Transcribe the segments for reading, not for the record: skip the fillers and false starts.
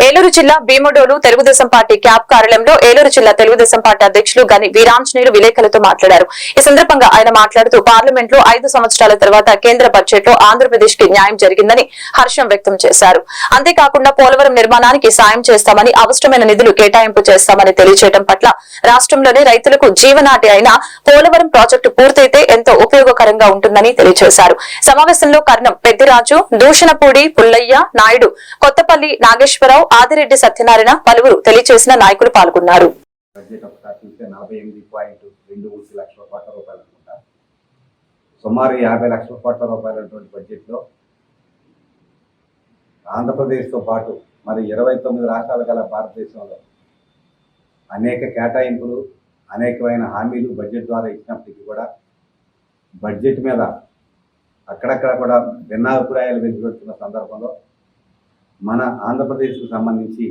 ఏలూరు జిల్లా Bhimadolu Telugu Desam party cap కార్యాలయంలో ఏలూరు జిల్లా తెలుగుదేశం పార్టీ అధ్యక్షులు గని వీరాంజనేయులు విలేకరులతో మాట్లాడారు. ఈ సందర్భంగా ఆయన మాట్లాడుతూ పార్లమెంట్ లో 5 సంవత్సరాల తర్వాత కేంద్ర బడ్జెట్ లో ఆంధ్రప్రదేశ్ కి న్యాయం జరిగిందని హర్షం వ్యక్తం చేశారు. అంతేకాకుండా పోలవరం నిర్మాణానికి సాయం చేస్తామని, అవసరమైన నిధులు కేటాయింపు చేస్తామని తెలియజేయడం పట్ల రాష్ట్రంలోని రైతులకు జీవనాటి అయిన పోలవరం ప్రాజెక్టు పూర్తయితే ఎంతో ఉపయోగకరంగా ఉంటుందని తెలియజేశారు. సమావేశంలో కర్ణం పెద్దిరాజు, దూషణపూడి పుల్లయ్య నాయుడు, కొత్తపల్లి నాగేశ్వరరావు, ఆదిరెడ్డి సత్యనారాయణ, పలువురు తెలియజేసిన నాయకులు పాల్గొన్నారు. సుమారు 50 లక్షల కోట్ల రూపాయలటువంటి బడ్జెట్ లో ఆంధ్రప్రదేశ్ తో పాటు మరి 29 రాష్ట్రాలు గల భారతదేశంలో అనేక కేటాయింపులు, అనేకమైన హామీలు బడ్జెట్ ద్వారా ఇచ్చినప్పటికీ కూడా బడ్జెట్ మీద అక్కడక్కడ కూడా భిన్నాభిప్రాయాలు వెలువడుతున్న సందర్భంలో మన ఆంధ్రప్రదేశ్కు సంబంధించి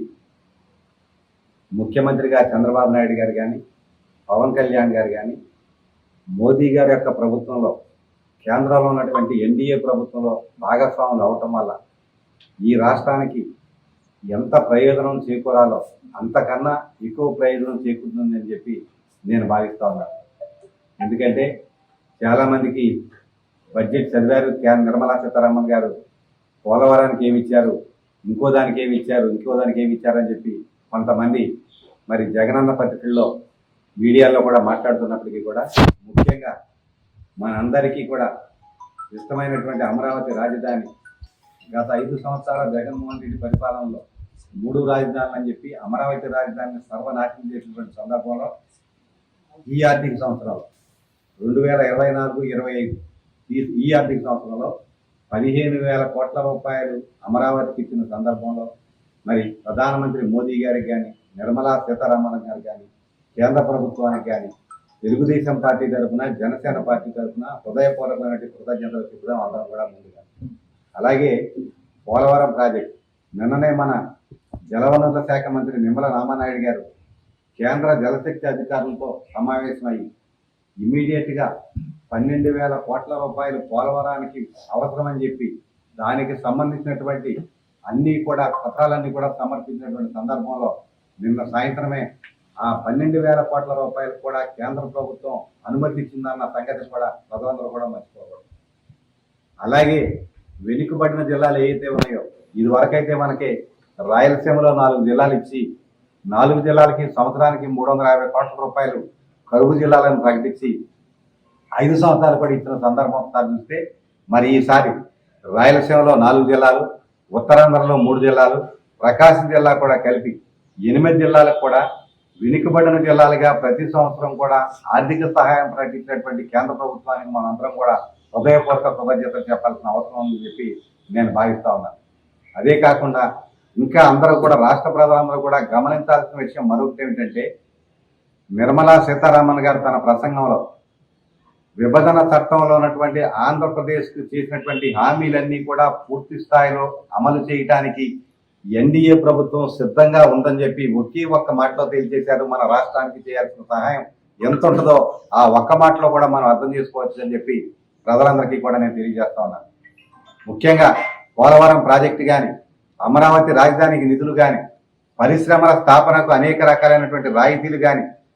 ముఖ్యమంత్రిగా చంద్రబాబు నాయుడు గారు కానీ, పవన్ కళ్యాణ్ గారు కానీ, మోదీ గారి యొక్క ప్రభుత్వంలో కేంద్రంలో ఉన్నటువంటి ఎన్డీఏ ప్రభుత్వంలో భాగస్వాములు అవటం వల్ల ఈ రాష్ట్రానికి ఎంత ప్రయోజనం చేకూరాలో అంతకన్నా ఎక్కువ ప్రయోజనం చేకూరుతుందని చెప్పి నేను భావిస్తా ఉన్నాను. ఎందుకంటే చాలామందికి బడ్జెట్ చదివారు, నిర్మలా సీతారామన్ గారు పోలవరానికి ఏమి ఇచ్చారు, ఇంకో దానికి ఏమి ఇచ్చారు, ఇంకో దానికి ఏమి ఇచ్చారని చెప్పి కొంతమంది మరి జగనన్న పత్రికల్లో మీడియాలో కూడా మాట్లాడుతున్నప్పటికీ కూడా ముఖ్యంగా మనందరికీ కూడా ఇష్టమైనటువంటి అమరావతి రాజధాని గత 5 సంవత్సరాల జగన్మోహన్ రెడ్డి పరిపాలనలో 3 రాజధానులు అని చెప్పి అమరావతి రాజధానిని సర్వనాశనం చేసినటువంటి సందర్భంలో ఈ ఆర్థిక సంవత్సరంలో 2024-25 ఈ ఆర్థిక సంవత్సరంలో 15,000 కోట్ల రూపాయలు అమరావతికి ఇచ్చిన సందర్భంలో మరి ప్రధానమంత్రి మోదీ గారికి కానీ, నిర్మలా సీతారామన్ గారికి కానీ, కేంద్ర ప్రభుత్వానికి కానీ తెలుగుదేశం పార్టీ తరఫున, జనసేన పార్టీ తరఫున హృదయపూర్వకమైన కృతజ్ఞతలు చెప్పడం అందరం కూడా ముందుగా. అలాగే పోలవరం ప్రాజెక్ట్ నిన్ననే మన జలవనరుల శాఖ మంత్రి నిమ్మల రామానాయుడు గారు కేంద్ర జలశక్తి అధికారులతో సమావేశమయ్యి ఇమ్మీడియట్గా 12,000 కోట్ల రూపాయలు పోలవరానికి అవసరమని చెప్పి దానికి సంబంధించినటువంటి అన్ని కూడా పత్రాలన్నీ కూడా సమర్పించినటువంటి సందర్భంలో నిన్న సాయంత్రమే ఆ 12,000 కోట్ల రూపాయలు కూడా కేంద్ర ప్రభుత్వం అనుమతి ఇచ్చిందన్న సంగతి కూడా ప్రజలందరూ కూడా మర్చిపోకూడదు. అలాగే వెనుకబడిన జిల్లాలు ఏవైతే ఉన్నాయో ఇది వరకైతే మనకి రాయలసీమలో 4 జిల్లాలు ఇచ్చి 4 జిల్లాలకి సంవత్సరానికి 350 కోట్ల రూపాయలు కరువు జిల్లాలను ప్రకటించి 5 సంవత్సరాలు కూడా ఇచ్చిన సందర్భం చూస్తే మరి ఈసారి రాయలసీమలో 4 జిల్లాలు, ఉత్తరాంధ్రలో 3 జిల్లాలు, ప్రకాశం జిల్లా కూడా కలిపి 8 జిల్లాలకు కూడా వెనుకబడిన జిల్లాలుగా ప్రతి సంవత్సరం కూడా ఆర్థిక సహాయం ప్రకటించినటువంటి కేంద్ర ప్రభుత్వానికి మనందరం కూడా హృదయపూర్వక కృతజ్ఞతలు చెప్పాల్సిన అవసరం ఉందని చెప్పి నేను భావిస్తా ఉన్నాను. అదే కాకుండా ఇంకా అందరూ కూడా రాష్ట్ర ప్రజలందరూ కూడా గమనించాల్సిన విషయం మరొకటి ఏమిటంటే నిర్మలా సీతారామన్ గారు తన ప్రసంగంలో విభజన చట్టంలో ఉన్నటువంటి ఆంధ్రప్రదేశ్కు చేసినటువంటి హామీలన్నీ కూడా పూర్తి స్థాయిలో అమలు చేయడానికి ఎన్డీఏ ప్రభుత్వం సిద్ధంగా ఉందని చెప్పి ఒకే ఒక్క మాటలో తేల్చేశారు. మన రాష్ట్రానికి చేయాల్సిన సహాయం ఎంత ఉంటుందో ఆ ఒక్క మాటలో కూడా మనం అర్థం చేసుకోవచ్చు అని చెప్పి ప్రజలందరికీ కూడా నేను తెలియజేస్తా ఉన్నాను. ముఖ్యంగా పోలవరం ప్రాజెక్టు కానీ, అమరావతి రాజధానికి నిధులు కానీ, పరిశ్రమల స్థాపనకు అనేక రకాలైనటువంటి రాయితీలు కానీ